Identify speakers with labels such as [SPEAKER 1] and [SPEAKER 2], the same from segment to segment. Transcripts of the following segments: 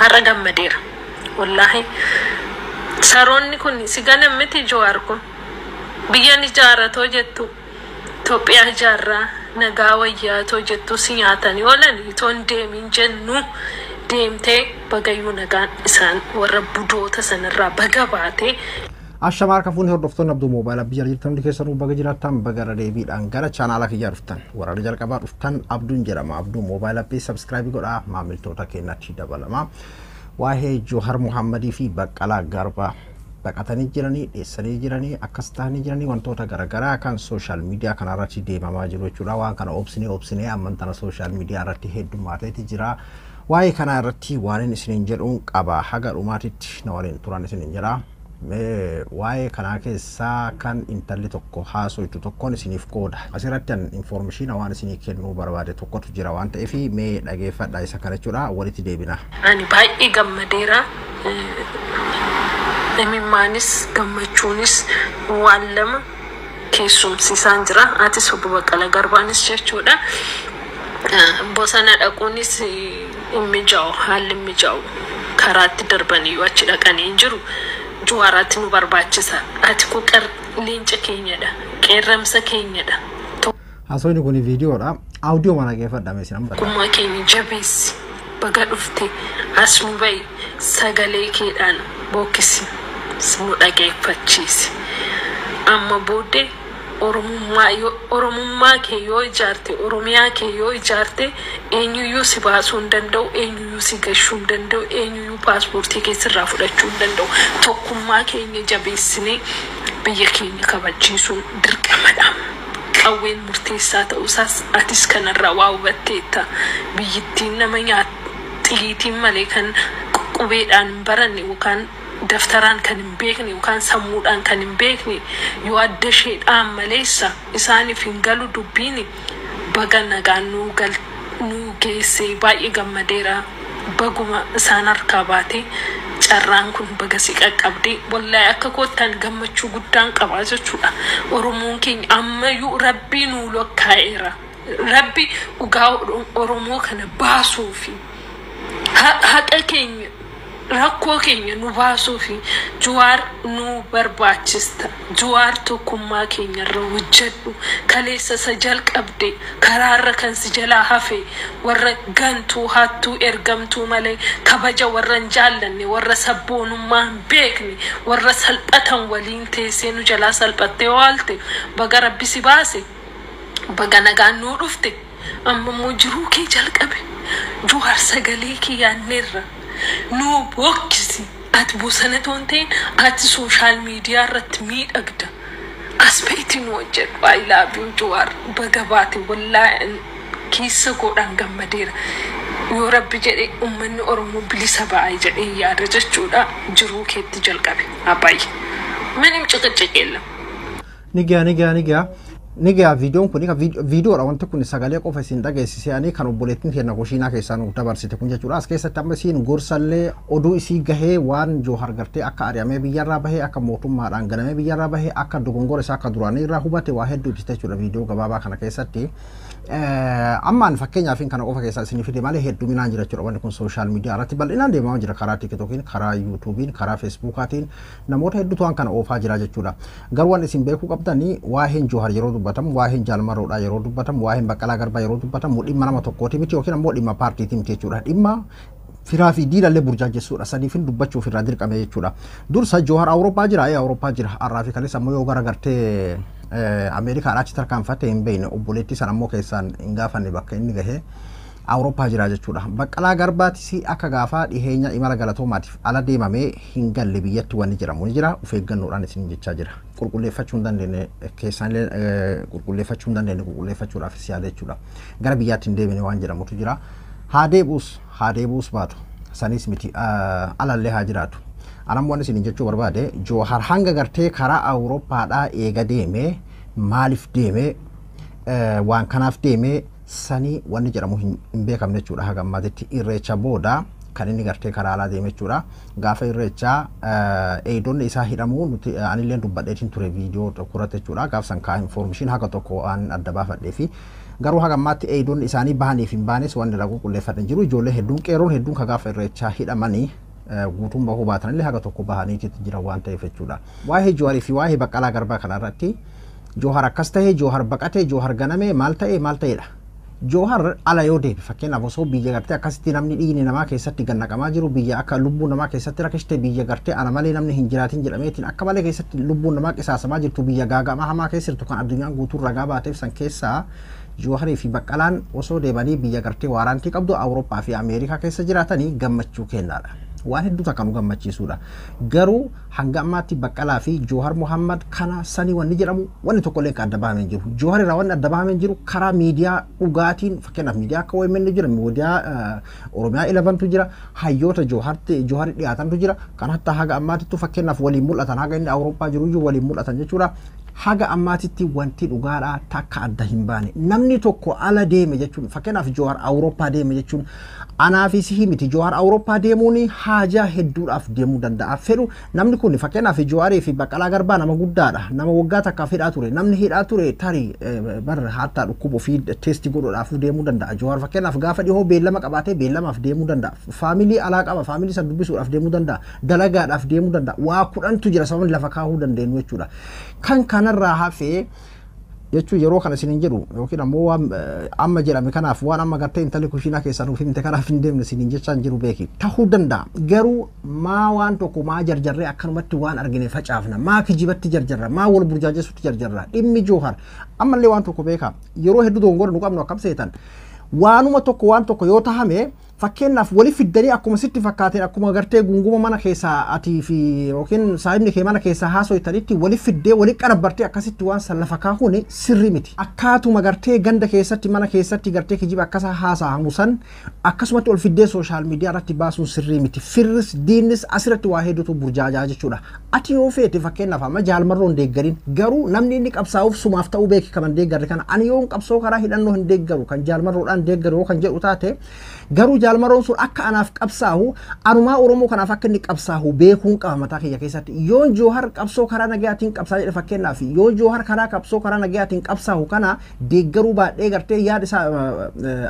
[SPEAKER 1] har'a gammadeera wallahi saroonni kun siganan miti Jawaar kun biyyan ijaaratoo jettu Itoophiyaa ijaarraa nagaa wayyaatoo jettu si nyaatanii oolan itoon deemin jennu deemtee bagayyuu nagaan isaan warra budoota sanarraa baga baatee
[SPEAKER 2] Ashamar ka funi hordoftoon abduu moobaayilaa biyya jirtan hundi keessanuu baga jiraattan baga deebiidhaan gara chaanaala kiyyaa dhuftan warra jalqabaa dhuftan abduun jedhama abduu moobaayilaa page subscribe godhaa maamiltoota keenyatti dabalama waa'ee Jawaar Mohammadii fi Baqqalaa Garbaa baqatanii jiranii dheessanii jiranii akkas ta'anii jiranii wantoota garaagaraa kan social media kanarratti deemamaa jiru jechuudha waan kana obsinee amantana social media irratti heddummaatee jira waa'ee kana irratti waan isiniin jedhuun qaba haga dhumaatitti na waliin turan isiniin jedha waa'ee kana keessaa kan intalli tokko haasoitu tokkoon isiniif qooda asirratti information waan isinii kennuu barbaade tokkotu jira waan ta'eef mee dhageeffadhaa isa kana jechuudha walitti deebina
[SPEAKER 1] ani baay'ee gammadeera Emimaanis gammachuunis waan lama keessumsiisaan jira atis obbo Baqqalaa Garbaanis jechuudha bosana dhaquunis immijaa'u haalli immijaa'u karaatti darbanii yoo achi dhaqanii jiru Jawaaraatti nu barbaachisa ati ku leenca keenyadha qeerramsa keenyadha
[SPEAKER 2] haasawni kun viidiyoodha audio mana geeffadhame isin amma
[SPEAKER 1] kuma keenya jabeessi baga dhufte as nu ba'i sagalee keedhaan bookisi sinu dhageeffachiisi amma booddee oromummaa kee yoo ijaarte oromiyaa kee yoo ijaarte eenyuyyuu si baasuu hin danda'u eenyuyyuu si gashuu hin danda'u eenyuyyuu paaspoortii keessirraa fudhachuu hin danda'u tokkummaa keenya jabeessinee biyya keenya kabachiisuun dirqamadha qawween murteessaa ta'uusaas atis kanarraa waa hubatteetta biyyittiin nama xiyyiitiin malee kan qubeedhaan baranne yookaan daftaraan kan hin beekne yookaan sammuudhaan kan hin beekne yoo adda isheedhaan maleessa isaaniif hin galu dubbiin baga nagaan nu geessee baay'ee gammadeera baguma isaan harkaa baatee carraan kun baga si qaqqabdee wallahi akka koottan gammachuu guddaan qabaa jechuudha oromoon keenya ammayyuu rabbii nu lokkaa'eera rabbi dhugaa oromoo kana baasuu fi haqa keenya rakkoo keenya nu baasuu fi Jawaar nu barbaachista Jawaar tokkummaa keenya irra hojjedhu kaleessa sa jalqabde karaarra kan si jalaa hafe warra gantuu hattuu ergamtuu malee kabaja warra hin jaallanne warra sabboonummaa hin beekne warra salphatan waliin teessee nu jalaa salphattee waalte baga rabbi si baase baga nagaan nu dhufte amma immoo jiruu kee jalqabe Jawaar sagalee kee yaanneerra nu bokkisi at bosana toonteen at social media irratti miidhagda aspeetiin hojjedhu I love you Jawaar baga baate wallahi keessa godhan gammadeera yoo rabbi jedhe ummanni oromoo bilisa ba'aa jedhe yaada jechuudha jiruu keetti jalqabe abbayyi manim ciqiciqeella
[SPEAKER 2] nigaa viidiyoon kun viidiyoodha wanti kun sagalee qofa isin dhageessisee ani kan obboleettiin keenya kushiinaa keessaa nu dabarsite kun jechuudha as keessatti amma isin gorsallee oduu isii gahee waan Jawaar gartee akka ari'amee biyyarraa bahee akka mootummaadhaan ganamee biyyarraa bahee akka dogongora isaa akka duraanii irraa hubate waa hedduu ibsite jechuudha viidiyoo gabaabaa kana keessatti ammaan fakkeenyaaf kana qofa keessaa isin fide malee hedduminaan jira jechuudha wanti kun social media irratti bal'inaan deemaa jira karaa TikTokiin karaa YouTubein karaa Facebookatiin namoota hedduutu waan kana oofaa jira jechuudha garuu waan isin beekuu qabdanii waa'een Jawaar yeroo dubbatam waa'een Jaalmaroodha yeroo dubbatam waa'een Baqqalaa Garbaa yeroo dubbatam dhimma nama tokkooti miti yookiin ammoo dhimma paartiitii miti jechuudha dhimma firaa fi diinallee burjaajessuudha sadiifin dubbachuuf irraa dirqame jechuudha dursa Jawaar Awurooppaa jira har'aa fi kanis ammoo yoo garagartee Amerikaa achi tarkaanfatte hin beekne obboleettii sana ammoo keessaan hin gaafanne bakka inni gahee Awurooppaa jira jechuudha Baqqalaa Garbaatis akka gaafaa dhiheenya imala galatoomaatiif ala deemamee hin galle biyyatti wanni jedhamu ni jira of eeggannoodhaan isin jechaa jira qulqulleeffachuu hin dandeenye keessanillee qulqulleeffachuudhaaf yaada jechuudha gara biyyaatti hin deemine waan jedhamutu jira haa deebuus baatu sanis miti alallee haa jiraatu anam waan isin jechuu barbaade Jawaar hanga gartee karaa Awurooppaadhaa eega deemee maaliif deemee waan kanaaf deemee sanii wanni jedhamu hin beekamne jechuudha haga ammaatitti irreecha booda kan inni gartee karaa alaa deeme jechuudha gaafa irreecha eedonni isaa hidhamu nuti anillee dubbadheetiin ture viidiyoo tokkorratti jechuudha gaafsan kaa information haga tokko aan adda baafadhee fi garuu haga ammaatti eeyidoon isaanii bahaniif hin baanes waan dalagu qulleeffatan jiru ijoollee hedduun qeeroon hedduun ka gaafa irreechaa hidhamanii guutuun bahuu baatan illee haga tokko bahaniitti jira waan ta'eef jechuudha. Waa'ee Jawaarii fi waa'ee Baqqalaa Garbaa kanarratti Jawahar akkas ta'e Jawahar baqate Jawahar ganame maal ta'edha. Jawahar ala yoo deebi fakkeenyaaf osoo biyya gartee akkasitti namni dhiigni namaa keessatti gannaqamaa jiru biyya akka lubbuun namaa keessatti rakkiste biyya gartee ana malee namni hin jiraatin jedhameetiin akka malee keessatti lubbuun namaa qisaasamaa jirtu biyya gaaga'amaa hamaa keessa jirtu kan addunyaan guutuun ragaa baateef san keessaa Jawaharii fi Baqqalaan osoo deemanii biyya gartee waaraantii qabdu Awurooppaa fi Ameerikaa keessa jiraatanii gammachuu kennaadha. Waan hedduu takka nu gammachiisuudha. Garuu hanga ammaatti Baqqalaa fi Jawahar Muhammad kana sanii wanni jedhamu wanni tokkollee kan adda bahamee jiru. Jawahar irraa wanni adda bahamee jiru karaa miidiyaa dhugaatiin fakkeenyaaf miidiyaa akka OMN jira, miidiyaa Oromiyaa 11tu jira, hayyoota Jawahar dhiyaatantu jira. Kan hatta haga ammaatittu fakkeenyaaf waliin mul'atan haga inni Awurooppaa jiru iyyuu waliin mul'atan jechuudha. Haga ammaatitti wanti dhugaadhaa takka adda hin baane. Namni tokko ala deeme jechuun fakkeenyaaf Jawahar Awurooppaa deeme jechuun anaafi si himiti Jawahar Awurooppaa deemuun haajaa hedduudhaaf deemuu danda'a. Fedhu namni kun fakkeenyaaf Jawaharii fi Baqqalaa Garbaa nama guddaadha. Nama waggaa takkaaf hidhaa ture. Namni hidhaa ture tarii bara hatta dhukkuba ofii teestii godhuudhaaf deemuu danda'a. Jawahar fakkeenyaaf gaafa dhihoo beellama qabaatee beellamaaf deemuu danda'a. Faamilii alaa qaba faamilii san dubbisuudhaaf deemuu danda'a. Dalagaadhaaf deemuu danda'a. Waa kudhantu jira sababni lafa kaahuu dandeenyu jechuudha. Kan kanarraa hafee jechuun yeroo kana isiniin jedhu yookiin ammoo waan amma jedhame kanaaf waan amma gartee intalli kushiinaa keessaa nuuf himte kanaaf hin deemne isiniin jechaan jiru beeki tahuu danda'a. Garuu maa waan tokko maa jarjarree akkanumatti waan argine facaafna maa kijibatti jarjarra maa wal burjaajessutti jarjarra dhimmi Jawahar ammallee waan tokko beeka yeroo hedduu dogongora nu qabnu akkam seetan waanuma tokko waan tokko yoo tahame fakkeenyaaf wali fiddanii akkuma sitti fakkaateen akkuma gartee gunguma mana keessaa atii fi yookiin saahibni kee mana keessaa haasoytanitti wali fiddee wali qarabbartee akkasitti waan san lafa kaahuun sirri miti. Akkaatuma gartee ganda keessatti mana keessatti gartee kijiba akkasa haasa'amu san akkasumatti ol fiddee sooshaal miidiyaa irratti baasuun sirri miti. Firris diinnis asirratti waa hedduutu burjaajaa jechuudha. Ati yoo feete fakkeenyaaf amma jaalmarroon deeggarin garuu namni inni qabsaa'uuf sumaaf ta'uu beeki kan deeggarre kana ani yoo qabsoo karaa hidhannoo hin deeggaru kan jaalmarroodhaan deeggaru kan jedhu taate garuu jaalmaroon sun akka anaaf qabsaahu anumaa Oromoo kanaaf akka inni qabsaahu beekuun qaba mataa kiyya keessatti yoo Jawahar qabsoo karaa nagayaatiin qabsaa jedhe fakkeenyaaf yoo Jawahar karaa qabsoo karaa nagayaatiin qabsaahu kana deeggaruu baadhee gartee yaada isaa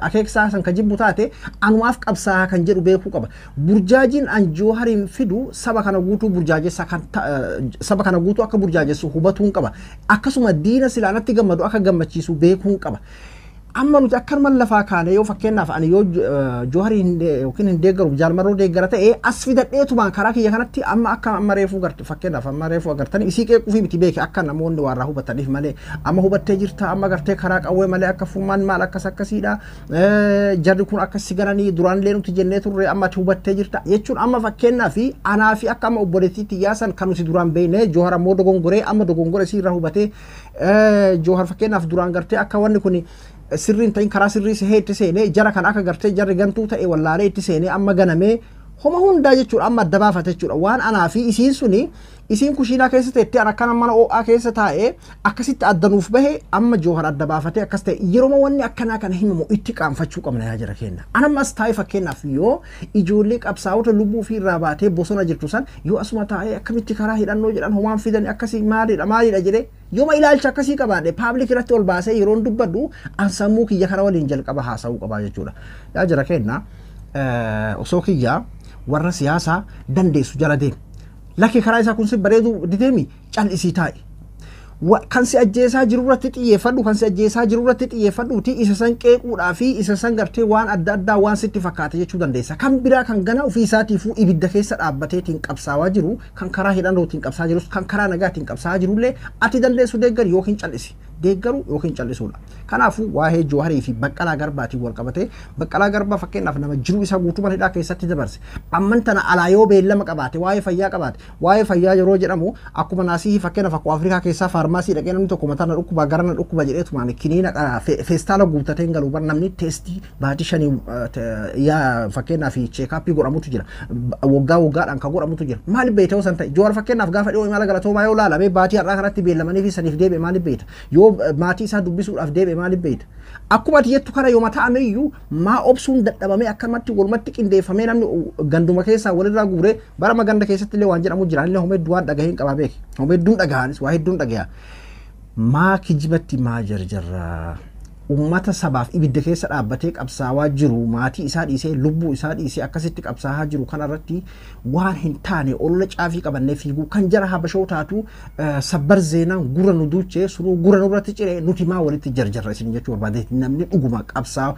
[SPEAKER 2] akeeksaa san kan jibbu taate anumaaf qabsaa kan jedhu beekuu qaba. Burjaajiin an Jawahariin fidu saba kana guutuu burjaajessa kan saba kana guutuu akka burjaajessu hubatuun qaba. Akkasuma diina silaanatti gammadu akka gammachiisu beekuun qaba. Amma nuti akkanuma lafaa kaane yoo fakkeenyaaf ani yoo Jawaharii yookiin hin deeggaru jaalmarroo deeggara ta'e as fidadheetumaan karaa kiyya kanatti amma akka amma reefuu garte fakkeenyaaf amma reefuu agartanii isii qeequufi miti beeke akka namoonni warraa hubataniif malee amma hubattee jirta amma gartee karaa qawwee malee akka fummaan maal akkasiidha jarri kun akkas gananii duraan illee nuti jennee turre amma ati hubattee jirta jechuun amma fakkeenyaaf anaa fi akka amma obboleettiitti yaasan kan nuti duraan beekne Jawahar ammoo dogongoree amma dogongore isii irraa hubatee Jawahar fakkeenyaaf duraan gartee akka wanni kun sirriin ta'in karaa sirrii se itti seenee jara kan akka gartee jarri gantuu ta'e wallaalee itti seenee amma ganamee homa hundaa jechuudha amma adda baafate jechuudha waan anaa fi isiin suni isiin kushiinaa keessa ta'etti an akkana mana OA keessa taa'ee akkasitti addanuuf bahe amma Jawahar adda baafatee akkas ta'e yeroo wanni akkanaa kana himamu itti qaanfachuu qabna yaa jara kenna. Anammas taa'ee fakkeenyaaf yoo ijoollee qabsaa'ota lubbuu fi irraa baatee bosona jirtu san yoo asuma taa'ee akkamitti karaa hidhannoo jedhan homaan fidan akkasii maalidha jedhee yooma ilaalcha akkasii qabaadhe paablik irratti ol baasee yeroon dubbadhu an sammuu kiyya kana waliin jalqaba haasa'uu qabaa jechuudha. Yaa jara kenna osoo kiyyaa warra siyaasaa dandeessu jala deemu. Lakki karaa isaa kun si bareedu dideemi cal'isii taa'i. Kan si ajjeesaa jiru irratti xiyyeeffadhu kan si ajjeesaa jiru irratti xiyyeeffadhuuti isa san qeequudhaa fi isa san gartee waan adda addaa waan sitti fakkaate jechuu dandeessa. Kan biraa kan gana ofii isaatiifuu ibidda keessa dhaabbateetiin qabsaawaa jiru kan karaa hidhannootiin qabsaa jirus kan karaa nagaatiin qabsaa jirullee ati dandeessu deeggari yookiin cal'isi. Deeggaru yookiin cal'isuudha. Kanaafuu waa'ee Jawaharii fi Baqqalaa Garbaatiin wal qabatee Baqqalaa Garbaa fakkeenyaaf nama jiruu isaa guutummaa hidhaa keessatti dabarse. Amman tana alaa yoo beellama qabaate waa'ee fayyaa qabaate waa'ee fayyaa yeroo jedhamu akkuma naasii fakkeenyaaf akkuma Afrikaa keessaa faarmaasii dhaqee namni tokko mataa na dhukkuba gara na dhukkuba jedheetumaan kiniina feestaala guuttatee hin galu bar namni teestii baatii shanii yaa fakkeenyaaf cheekaappii godhamutu jira. Waggaadhaan kan godhamutu jira. Maaliif beekte yoo san ta'e Jawahar fakkeenyaaf gaafa dhiyoo imala galatoomaa yoo laalame baatii har'aa kanatti beellamanii fi saniif deebi'e maaliif beekta? Yoo maatii isaa dubbisuudhaaf deebi'e maaliif beekta? Akkuma ati jettu kana yoo mataa ameeyyuu maa obsuun dadhabamee akkamatti walumatti qindeeffamee namni ganduma keessaa walirraa guuree bara maganda keessatti illee waan jedhamu jira. Illee homedduu waan dhagaheen qabaa beeki. Homedduun dhagahanis waa hedduun dhagayaa. Maa kijibatti maa jarjarraa ummata sabaaf ibidda keessa dhaabbatee qabsaawaa jiru maatii isaa dhiisee lubbuu isaa dhiisee akkasitti qabsaa'aa jiru kanarratti waan hin taane olola caafii qabannee fiiguu kan jara habashoo taatu sabbar zeenaan gura nu duuchee suruu gura nurratti ciree nuti maa walitti jarjarra isin jechuu barbaade namni dhuguma qabsaa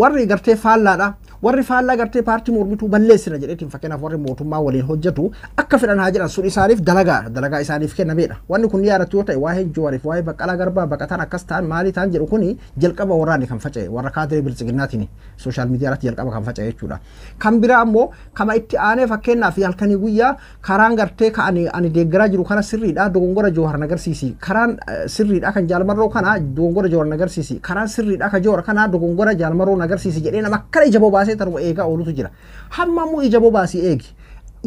[SPEAKER 2] warri gartee faallaadha warri faallaa gartee paartii mormituu balleessina jedheetiin fakkeenyaaf warri mootummaa waliin hojjetu akka fedhan haa jedhan sun isaaniif dalagaa isaaniif kennameedha wanni kun yaadatu yoo ta'e waa'ee Jawaariif waa'ee Baqqalaa Garbaa baqataan akkas ta'an maalii ta'an jedhu kuni jalqaba waraanni kan faca'e warra kaadiree bilchiginnaatiin sooshaal miidiyaa irratti jalqaba kan faca'e jechuudha kan biraa ammoo kama itti aanee fakkeenyaaf halkanii guyyaa karaan gartee ka'anii ani deeggaraa jiru kana sirriidha dogongora Jawaar nagarsiisi karaan sirriidha kan jaalmarroo kana dogongora Jawaar nagarsiisi karaan sirriidha kan Jawaar kana dogongora jaalmarroo nagarsiisi jedhee nama akkana ija bobaasee tarwa eegaa oolutu jira hamma immoo ija bobaasii eegi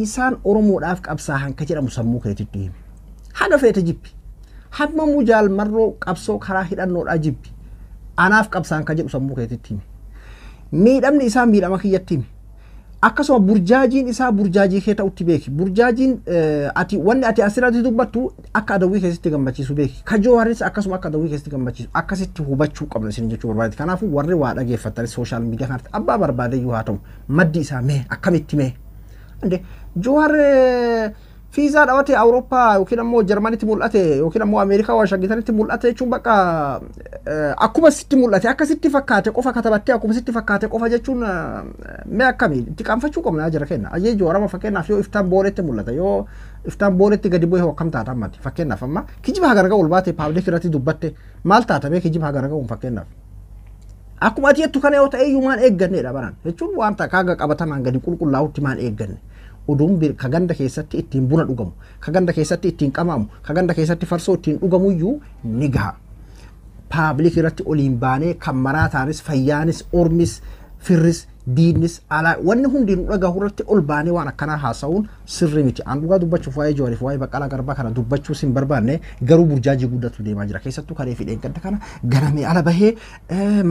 [SPEAKER 2] isaan oromoodhaaf qabsaa'an ka jedhamu sammuu keetitti himi haga feete jibbi hamma immoo jaalmarroo qabsoo karaa hidhannoodhaa jibbi anaaf qabsaa'an ka jedhu sammuu keetitti himi miidhamni isaa miidhama kiyyatti himi akkasuma burjaajiin isaa burjaajii kee ta'utti beeki burjaajiin ati wanni ati asirratti dubbattu akka adawwii keessatti gammachiisu beeki ka Jawaaris akkasuma akka adawwii keessatti gammachiisu akkasitti hubachuu qabna isin jechuu barbaade kanaafuu warri waa dhageeffattan sooshaal miidiyaa kanatti abbaa barbaade iyyuu haa ta'u maddi isaa mee akkamitti mee ande Jawaar fiizaa dhawate Awurooppaa yookiin ammoo Jarmanitti mul'ate yookiin ammoo Ameerikaa Waashingtanitti mul'ate jechuun bakka akkuma sitti mul'ate akkasitti fakkaate qofa katabattee akkuma sitti fakkaate qofa jechuun mee akkamii itti qaanfachuu qabna jira kenna ajee Jawaarama fakkeenyaaf yoo iftaan booletti mul'ata yoo iftaan booletti gadi bu'ee akkam taata ammatti fakkeenyaaf amma kijiba hagarga ol baate paablik irratti dubbatte maal taata mee kijiba hagarga un fakkeenyaaf akkuma ati jettu kana yoo ta'e yumaan eegganneedha baran jechuun wanta kaaga qabatamaan gadi qulqullaa'utti maan eegganne udum ka ganda keessatti ittiin buna dhugamu ka ganda keessatti ittiin qamamu ka ganda keessatti farsoo ittiin dhugamu iyyuu ni gaha paablik irratti oliin baanee kan maraataanis fayyaanis ormis firris diinnis ala wanni hundi nu dhagahu irratti ol baanee waan akkanaa haasa'uun sirri miti an dhugaa dubbachuuf waa'ee Jawaariif waa'ee Baqqalaa Garbaa kana dubbachuu sin barbaanne garuu burjaajii guddatu deemaa jira keessattuu kalee fidheen gadda kana garamee ala bahee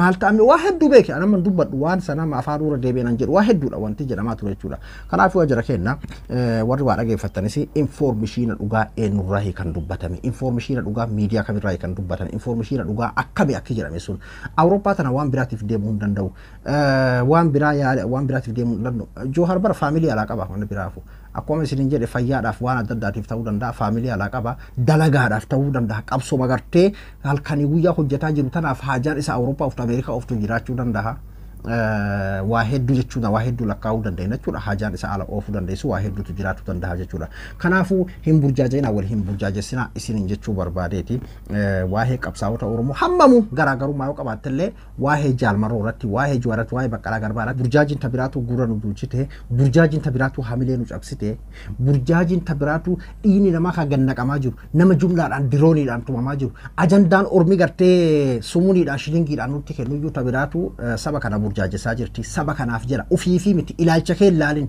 [SPEAKER 2] maal ta'ame waa hedduu beeke anamman dubbadhu waan sanama afaan dura deebi'an jedhu waa hedduudha wanti jedhamaa ture jechuudha kanaafuu waa jira kenna warri waa dhageeffattanis informeeshina dhugaa eenyurraa kan dubbatame informeeshina dhugaa miidiyaa kamirraa kan dubbatame informeeshina dhugaa akkami akka jedhame sun Awurooppaa tana waan biraatiif deemuu hin danda'u waan waan biraatiif deemuu danda'u Jawaar bara faamilii alaa qaba waan biraafu akkuma isin jedhe fayyaadhaaf waan adda addaatiif ta'uu danda'a faamilii alaa qaba dalagaadhaaf ta'uu danda'a qabsoo magartee halkanii guyyaa hojjetaa jiru tanaaf haajaan isa Awurooppaa of Ameerikaa oftu jiraachuu danda'a waa hedduu jechuudha waa hedduu lakkaa'uu dandeenya jechuudha haajaan isa ala oofuu dandeessu waa hedduutu jiraachuu danda'a jechuudha kanaafuu hin burjaajina wal hin burjaajessina isin jechuu barbaadeeti waa'ee qabsaa'ota Oromoo hammamu garaagarummaa yoo qabaattellee waa'ee jaalmarroo irratti waa'ee Jawaaratti waa'ee Baqqalaa Garbaa irratti burjaajiin tabiraatu gurra nu duulchite burjaajiin tabiraatu hamilee nu cabsite burjaajiin tabiraatu dhiini namaa kan gannaqamaa jiru nama jumlaadhaan dirooniidhaan tumamaa jiru ajandaan ormi gartee sumuuniidhaan shilingiidhaan nutti kennuyyuu tabiraatu saba kana burjaajessaa jirti saba kanaaf jira ufii fi miti ilaalcha kee ilaalin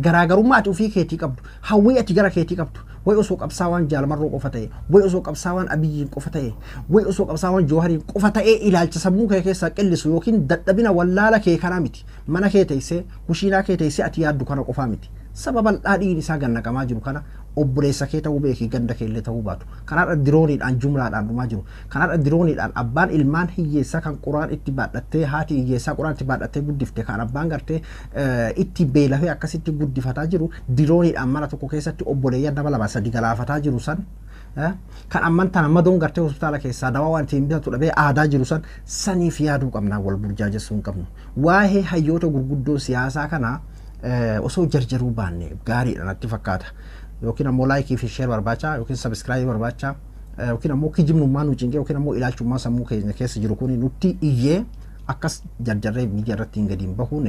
[SPEAKER 2] garaagarummaa ati ufii keetii qabdu hawwii ati gara keetii qabdu way osoo qabsaawaan jaalmarroo qofa ta'e way osoo qabsaawaan abiyyiin qofa ta'e way osoo qabsaawaan Jawaariin qofa ta'e ilaalcha sammuu kee keessaa qillisu yookiin dadhabina wallaala kee kana miti mana kee teessee kushiinaa kee teessee ati yaaddu kana qofaa miti saba bal'aa dhiin isaa gannaqamaa jiru kana obboleessa kee ta'uu beeki ganda keellee ta'uu baatu kanaadha dirooniidhaan jumlaadhaan dhumaa jiru kanaadha dirooniidhaan abbaan ilmaan hiyyeessaa kan quraan itti baadhattee haati hiyyeessaa quraan itti baadhattee guddifte kan abbaan gartee itti beelafee akkasitti guddifataa jiru dirooniidhaan mana tokko keessatti obboleeyyan nama lama sadi galaafataa jiru san kan amman tana madoon gartee hospitaala keessaa dawaa waan ittiin bitatu dhabee aadaa jiru san saniif yaaduu qabnaa wal burjaajessuu hin qabnu waa'ee hayyoota gurguddoo siyaasaa kana osoo jarjaruu baanne gaariidha natti fakkaata yookiin ammoo laayikii fi sheer barbaacha yookiin sabskraayibii barbaacha yookiin ammoo kijibnummaa nu cinqee yookiin ammoo ilaalchummaa sammuu keenya keessa jiru kun nutti iyyee akkas jarjarree miidiyaa irratti hin gadiin bahuun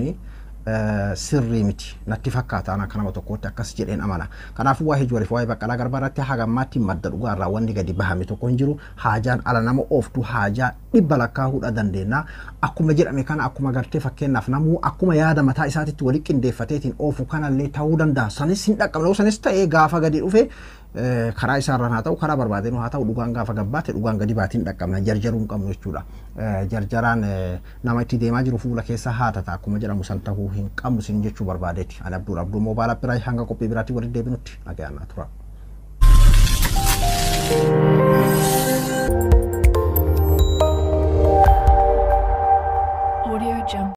[SPEAKER 2] sirrii miti natti fakkaata ana kanama tokkotti akkas jedheen amana kanaafuu waa'ee Jawaariif waa'ee Baqqalaa Garbaa irratti hagammaatti madda dhugaa irraa wanni gadi bahame tokko hin jiru haajaan ala nama ooftu haajaa dhibba lakkaa'uudha dandeenya akkuma jedhame kana akkuma gartee fakkeenyaaf namuu akkuma yaada mataa isaatitti walitti qindeeffateetiin oofu kanallee ta'uu danda'a sanis hin dhaqqabne sanis ta'ee gaafa gadi dhufe karaa isaarraan haa ta'u karaa barbaadeen haa ta'u dhugaan gaafa gabbaate dhugaan gadi baatiin dhaqqabna jarjaruu hin qabnu jechuudha jarjaraan nama itti deemaa jiru fuula keessa haatata akkuma jedhamu san ta'uu hin qabnu sin jechuu barbaadeeti ani Abduu moobaala biraa hanga qophii biraatti walitti deebinutti nagayaan tura.
[SPEAKER 3] Jump.